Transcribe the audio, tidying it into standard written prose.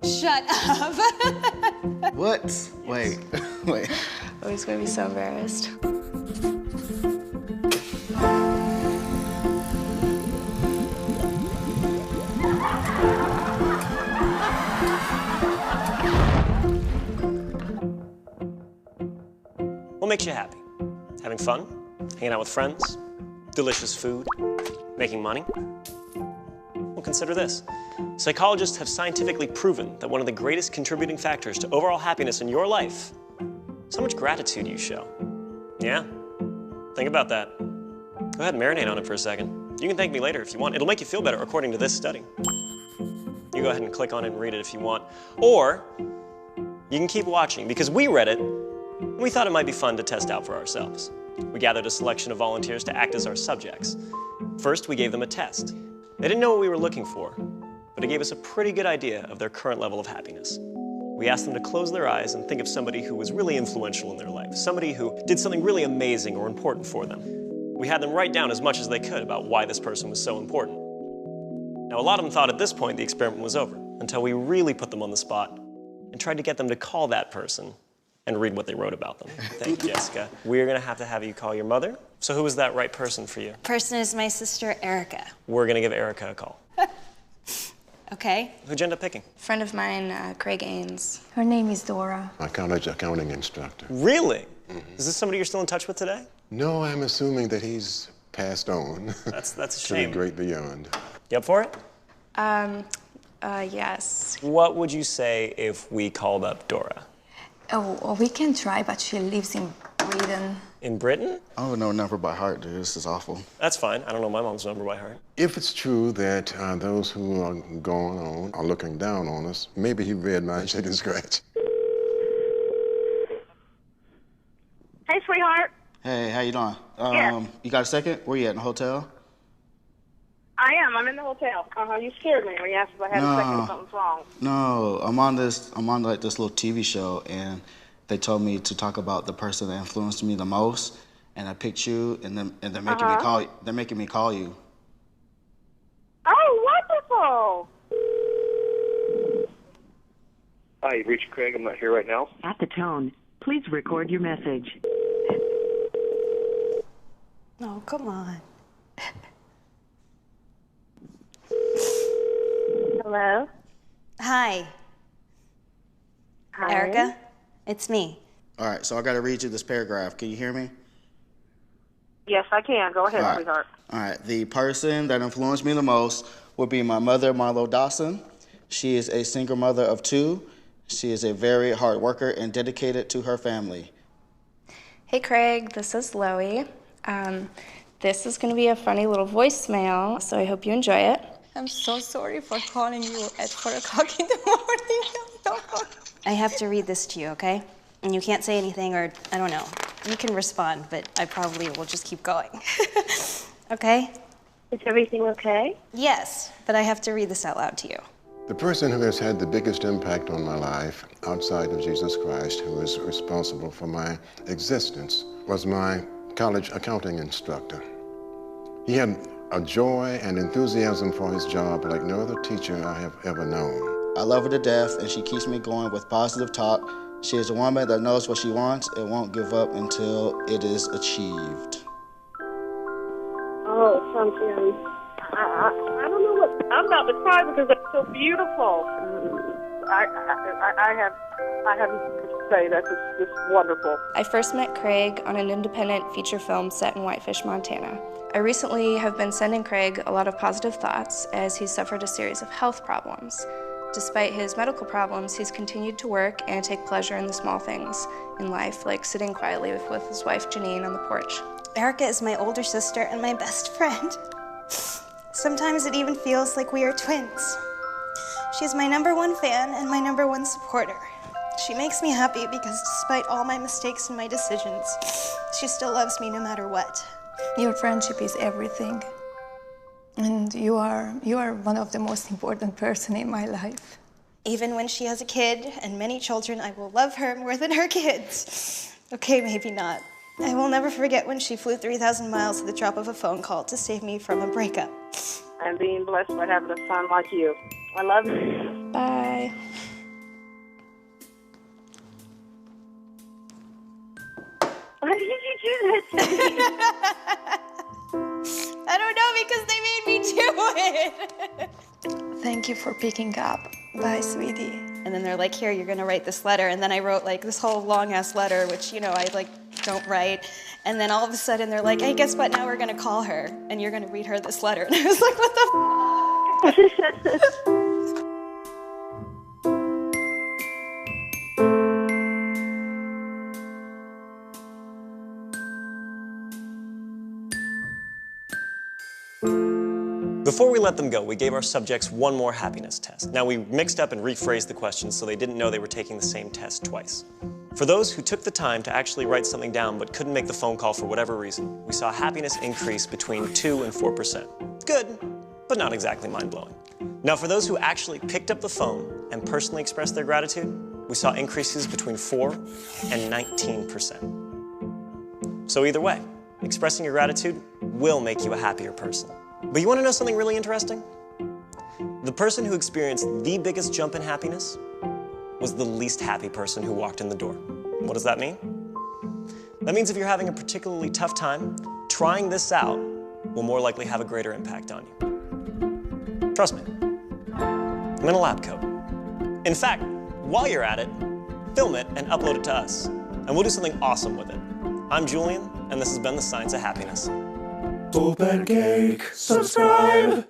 Shut up. What? Wait, wait. Oh, he's gonna be so embarrassed. What makes you happy? Having fun? Hanging out with friends? Delicious food? Making money? Well, consider this. Psychologists have scientifically proven that one of the greatest contributing factors to overall happiness in your life is how much gratitude you show. Yeah? Think about that. Go ahead and marinate on it for a second. You can thank me later if you want. It'll make you feel better according to this study. You go ahead and click on it and read it if you want. Or you can keep watching because we read it and we thought it might be fun to test out for ourselves. We gathered a selection of volunteers to act as our subjects. First, we gave them a test. They didn't know what we were looking for, but it gave us a pretty good idea of their current level of happiness. We asked them to close their eyes and think of somebody who was really influential in their life, somebody who did something really amazing or important for them. We had them write down as much as they could about why this person was so important. Now, a lot of them thought at this point the experiment was over, until we really put them on the spot and tried to get them to call that person and read what they wrote about them. Thank you, Jessica. We're gonna have you call your mother. So who was that right person for you? Person is my sister, Erica. We're gonna give Erica a call. Okay. Who'd you end up picking? Friend of mine, Craig Ains. Her name is Dora. My college accounting instructor. Really? Is this somebody you're still in touch with today? No, I'm assuming that he's passed on. That's a To shame. the great beyond. You up for it? Yes. What would you say if we called up Dora? Oh, we can try, but she lives in Britain. In Britain? I don't know number by heart, dude. This is awful. That's fine. I don't know my mom's number by heart. If it's true that those who are going on are looking down on us, maybe he read my chicken scratch. Hey, sweetheart. Hey, how you doing? Yeah. You got a second? Where you at, in the hotel? I am. I'm in the hotel. You scared me when you asked if I had a second if something's wrong. No, I'm on like this little TV show, and they told me to talk about the person that influenced me the most, and I picked you, and they're making me call. They're making me call you. Oh, wonderful! Hi, you've reached Craig. I'm not here right now. At the tone, please record your message. Oh, come on. Hello? Hi. Hi. Erica, it's me. All right, so I got to read you this paragraph. Can you hear me? Yes, I can. Go ahead, All right. sweetheart. All right. The person that influenced me the most would be my mother, Marlo Dawson. She is a single mother of 2. She is a very hard worker and dedicated to her family. Hey, Craig, this is Loie. This is gonna be a funny little voicemail, so I hope you enjoy it. I'm so sorry for calling you at 4 o'clock in the morning. I'm so sorry. I have to read this to you, okay? And you can't say anything or, I don't know. You can respond, but I probably will just keep going. Okay? Is everything okay? Yes, but I have to read this out loud to you. The person who has had the biggest impact on my life outside of Jesus Christ, who is responsible for my existence, was my college accounting instructor. He had a joy and enthusiasm for his job like no other teacher I have ever known. I love her to death, and she keeps me going with positive talk. She is a woman that knows what she wants and won't give up until it is achieved. Oh, something. I don't know what. I'm about to cry because that's so beautiful. I have to say that's just wonderful. I first met Craig on an independent feature film set in Whitefish, Montana. I recently have been sending Craig a lot of positive thoughts as he's suffered a series of health problems. Despite his medical problems, he's continued to work and take pleasure in the small things in life, like sitting quietly with his wife Janine on the porch. Erica is my older sister and my best friend. Sometimes it even feels like we are twins. She's my #1 fan and my #1 supporter. She makes me happy because despite all my mistakes and my decisions, she still loves me no matter what. Your friendship is everything. And you are one of the most important person in my life. Even when she has a kid and many children, I will love her more than her kids. Okay, maybe not. I will never forget when she flew 3,000 miles at the drop of a phone call to save me from a breakup. I'm being blessed by having a son like you. I love you. Bye. Why did you do that to me? I don't know, because they made me do it. Thank you for picking up. Bye, sweetie. And then they're like, here, you're gonna write this letter. And then I wrote like this whole long ass letter, which, you know, I like don't write. And then all of a sudden they're like, hey, guess what? Now we're gonna call her and you're gonna read her this letter. And I was like, what the f? Before we let them go, we gave our subjects one more happiness test. Now, we mixed up and rephrased the questions so they didn't know they were taking the same test twice. For those who took the time to actually write something down but couldn't make the phone call for whatever reason, we saw happiness increase between 2 and 4%. Good, but not exactly mind-blowing. Now, for those who actually picked up the phone and personally expressed their gratitude, we saw increases between 4 and 19%. So either way, expressing your gratitude will make you a happier person. But you want to know something really interesting? The person who experienced the biggest jump in happiness was the least happy person who walked in the door. What does that mean? That means if you're having a particularly tough time, trying this out will more likely have a greater impact on you. Trust me, I'm in a lab coat. In fact, while you're at it, film it and upload it to us, and we'll do something awesome with it. I'm Julian, and this has been The Science of Happiness. SoulPancake, subscribe!